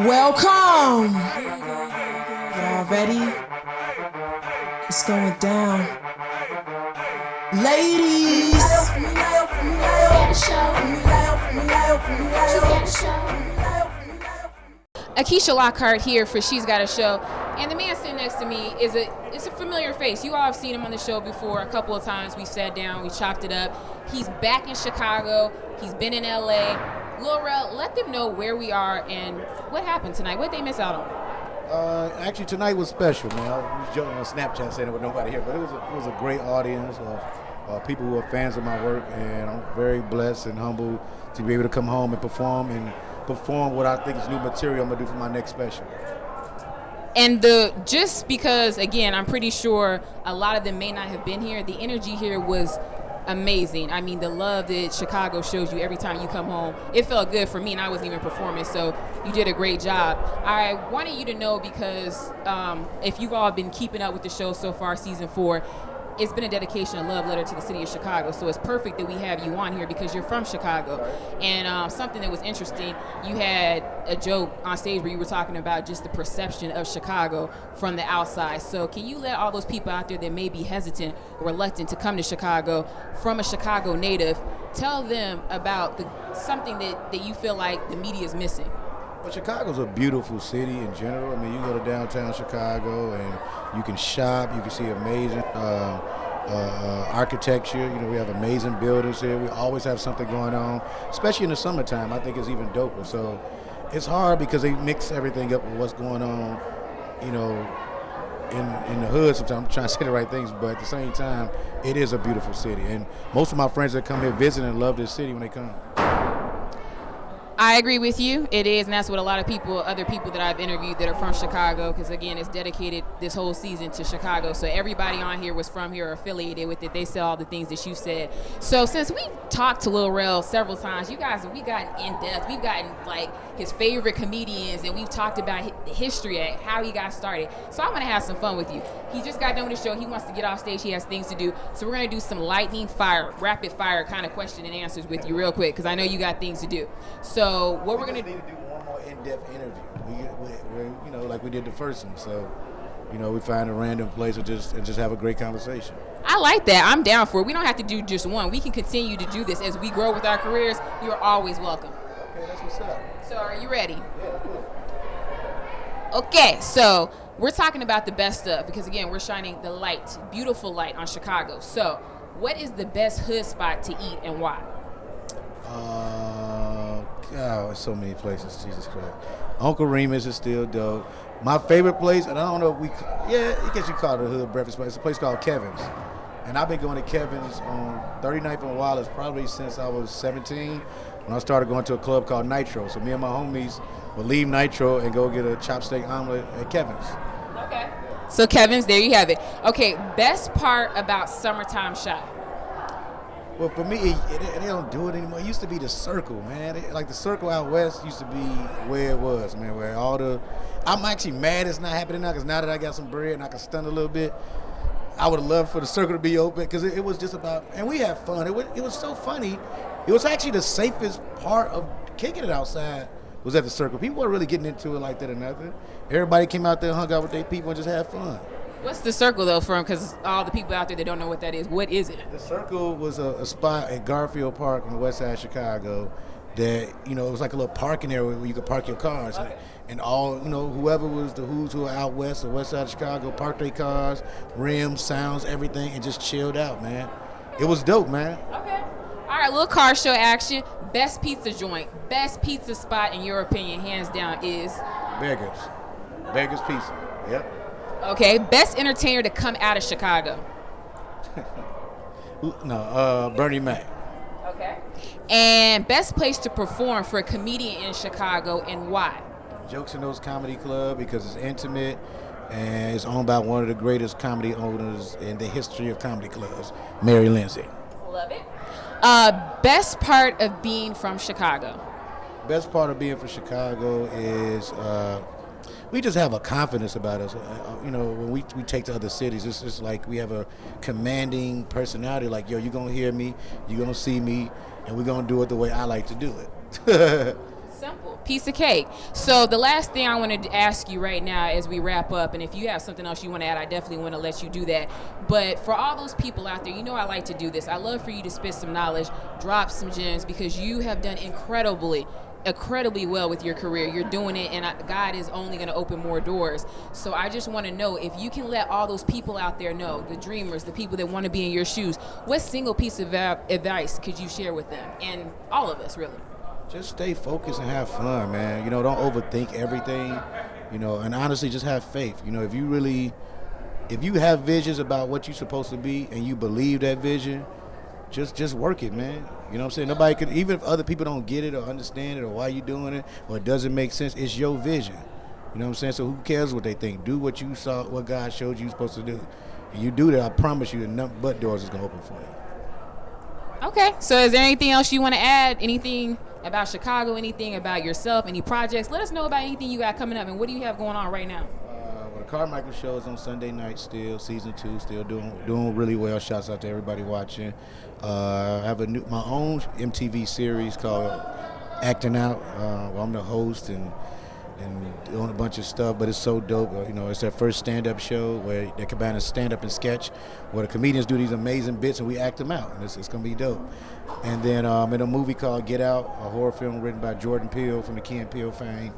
Welcome! Y'all ready? It's going down. Ladies! Akisha Lockhart here for She's Got a Show. And the man sitting next to me is a familiar face. You all have seen him on the show before a couple of times. We sat down, we chopped it up. He's back in Chicago. He's been in LA. Lil Rel, let them know where we are and what happened tonight. What did they miss out on? Actually, tonight was special, man. I was joking on Snapchat saying it with nobody here, but it was a great audience of people who are fans of my work, and I'm very blessed and humbled to be able to come home and perform what I think is new material I'm gonna do for my next special. And just because, again, I'm pretty sure a lot of them may not have been here, the energy here was amazing. I mean, the love that Chicago shows you every time you come home, it felt good for me, and I wasn't even performing, so you did a great job. I wanted you to know because if you've all been keeping up with the show so far, season 4, it's been a dedication, a love letter to the city of Chicago. So it's perfect that we have you on here because you're from Chicago. And something that was interesting, you had a joke on stage where you were talking about just the perception of Chicago from the outside. So can you let all those people out there that may be hesitant or reluctant to come to Chicago from a Chicago native, tell them about something that you feel like the media is missing? Well, Chicago's a beautiful city in general. I mean, you go to downtown Chicago and you can shop, you can see amazing architecture. You know, we have amazing buildings here. We always have something going on, especially in the summertime. I think it's even doper. So it's hard because they mix everything up with what's going on, you know, in the hood. Sometimes I'm trying to say the right things, but at the same time, it is a beautiful city. And most of my friends that come here visiting love this city when they come. I agree with you. It is, and that's what a lot of people, other people that I've interviewed that are from Chicago, because again, it's dedicated this whole season to Chicago. So everybody on here was from here or affiliated with it. They said all the things that you said. So since we've talked to Lil Rel several times, you guys, we've gotten in depth. We've gotten like his favorite comedians, and we've talked about the history of how he got started. So I'm gonna have some fun with you. He just got done with the show. He wants to get off stage. He has things to do. So we're gonna do some lightning fire, rapid fire kind of question and answers with you real quick, because I know you got things to do. So what we're gonna do? Need to do one more in-depth interview. We're you know, like we did the first one. So, you know, we find a random place and just have a great conversation. I like that. I'm down for it. We don't have to do just one. We can continue to do this as we grow with our careers. You're always welcome. Okay, that's what's up. So are you ready? Yeah, good. Okay, so we're talking about the best stuff because again, we're shining the light, beautiful light on Chicago. So what is the best hood spot to eat and why? God, so many places, Jesus Christ. Uncle Remus is still dope. My favorite place, and I don't know if I guess you call it a hood breakfast place. It's a place called Kevin's. And I've been going to Kevin's on 39th and Wallace probably since I was 17 when I started going to a club called Nitro. So me and my homies would leave Nitro and go get a chopstick omelet at Kevin's. Okay. So Kevin's, there you have it. Okay, best part about Summertime Shop? Well, for me, they don't do it anymore. It used to be the Circle, man. Like the Circle out west used to be where it was, man, where I'm actually mad it's not happening now because now that I got some bread and I can stunt a little bit, I would have loved for the Circle to be open because it was just about, and we had fun. It was so funny. It was actually the safest part of kicking it outside was at the Circle. People weren't really getting into it like that or nothing. Everybody came out there and hung out with their people and just had fun. What's the Circle though from? Because all the people out there that don't know what that is, what is it? The Circle was a spot at Garfield Park on the west side of Chicago that, you know, it was like a little parking area where you could park your cars. Okay. And all, you know, whoever was the who's who out west or west side of Chicago parked their cars, rims, sounds, everything, and just chilled out, man. It was dope, man. Okay. All right, little car show action. Best pizza joint, best pizza spot in your opinion, hands down, is? Beggars Pizza, yep. Okay, best entertainer to come out of Chicago? No, Bernie Mac. Okay. And best place to perform for a comedian in Chicago and why? Jokes in Those Comedy Club because it's intimate and it's owned by one of the greatest comedy owners in the history of comedy clubs, Mary Lindsay. Love it. Best part of being from Chicago? Best part of being from Chicago is we just have a confidence about us. You know, when we take to other cities, it's just like we have a commanding personality. Like, yo, you're going to hear me, you're going to see me, and we're going to do it the way I like to do it. Simple. Piece of cake. So the last thing I wanted to ask you right now as we wrap up, and if you have something else you want to add, I definitely want to let you do that. But for all those people out there, you know I like to do this. I love for you to spit some knowledge, drop some gems, because you have done incredibly well with your career. You're doing it, and God is only going to open more doors. So I just want to know if you can let all those people out there know, the dreamers, the people that want to be in your shoes, what single piece of advice could you share with them, and all of us really? Just stay focused and have fun, man. You know, don't overthink everything. You know, and honestly, just have faith. You know, if you have visions about what you're supposed to be and you believe that vision, just work it, man. You know what I'm saying? Nobody could, even if other people don't get it or understand it or why you're doing it or it doesn't make sense, it's your vision. You know what I'm saying? So who cares what they think? Do what you saw, what God showed you supposed to do. And you do that, I promise you, nothing but doors is going to open for you. Okay, so is there anything else you want to add? Anything about Chicago, anything about yourself, any projects? Let us know about anything you got coming up, and what do you have going on right now? Well, the Carmichael show is on Sunday night still, season 2, still doing really well. Shouts out to everybody watching. I have my own MTV series called Acting Out. Where I'm the host and doing a bunch of stuff, but it's so dope. You know, it's their first stand-up show where they combine a stand-up and sketch, where the comedians do these amazing bits and we act them out, and it's gonna be dope. And then in a movie called Get Out, a horror film written by Jordan Peele from the Key and Peele fame,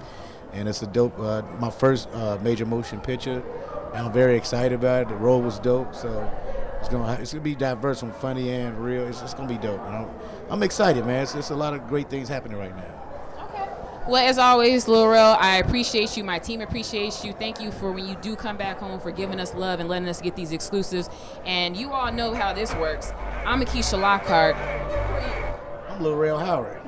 and it's a dope. My first major motion picture, and I'm very excited about it. The role was dope, so it's gonna be diverse and funny and real. It's gonna be dope, and I'm excited, man. It's a lot of great things happening right now. Well, as always, Lil Rel, I appreciate you. My team appreciates you. Thank you for when you do come back home, for giving us love and letting us get these exclusives. And you all know how this works. I'm Akisha Lockhart. I'm Lil Rel Howery.